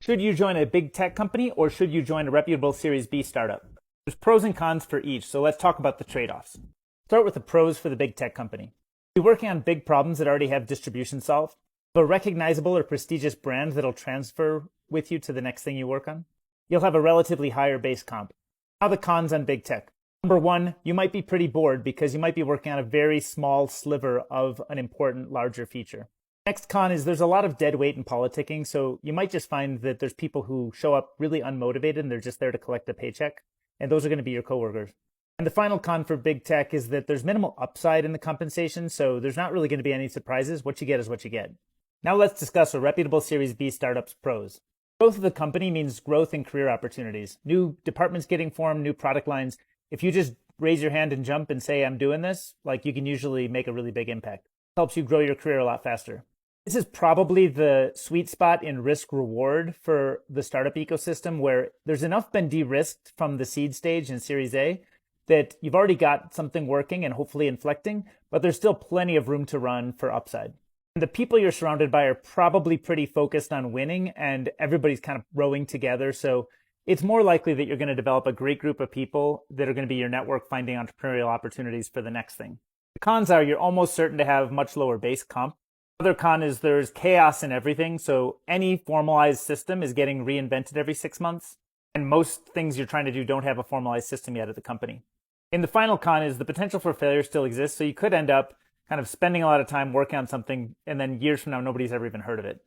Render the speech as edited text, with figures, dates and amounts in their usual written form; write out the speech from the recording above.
Should you join a big tech company or should you join a reputable Series B startup? There's pros and cons for each, so let's talk about the trade-offs. Start with the pros for the big tech company. You're working on big problems that already have distribution solved, but a recognizable or prestigious brand that'll transfer with you to the next thing you work on. You'll have a relatively higher base comp. Now the cons on big tech. Number one, you might be pretty bored because you might be working on a very small sliver of an important larger feature. Next con is there's a lot of dead weight in politicking, so you might just find that there's people who show up really unmotivated and they're just there to collect a paycheck, and those are going to be your coworkers. And the final con for big tech is that there's minimal upside in the compensation, so there's not really going to be any surprises. What you get is what you get. Now let's discuss a reputable Series B startup's pros. Growth of the company means growth in career opportunities. New departments getting formed, new product lines. If you just raise your hand and jump and say, I'm doing this, you can usually make a really big impact. It helps you grow your career a lot faster. This is probably the sweet spot in risk reward for the startup ecosystem where there's enough been de-risked from the seed stage in Series A that you've already got something working and hopefully inflecting, but there's still plenty of room to run for upside. And the people you're surrounded by are probably pretty focused on winning and everybody's kind of rowing together. So it's more likely that you're going to develop a great group of people that are going to be your network finding entrepreneurial opportunities for the next thing. The cons are you're almost certain to have much lower base comp. Other con is there's chaos in everything. So any formalized system is getting reinvented every 6 months. And most things you're trying to do don't have a formalized system yet at the company. And the final con is the potential for failure still exists. So you could end up kind of spending a lot of time working on something and then years from now, nobody's ever even heard of it.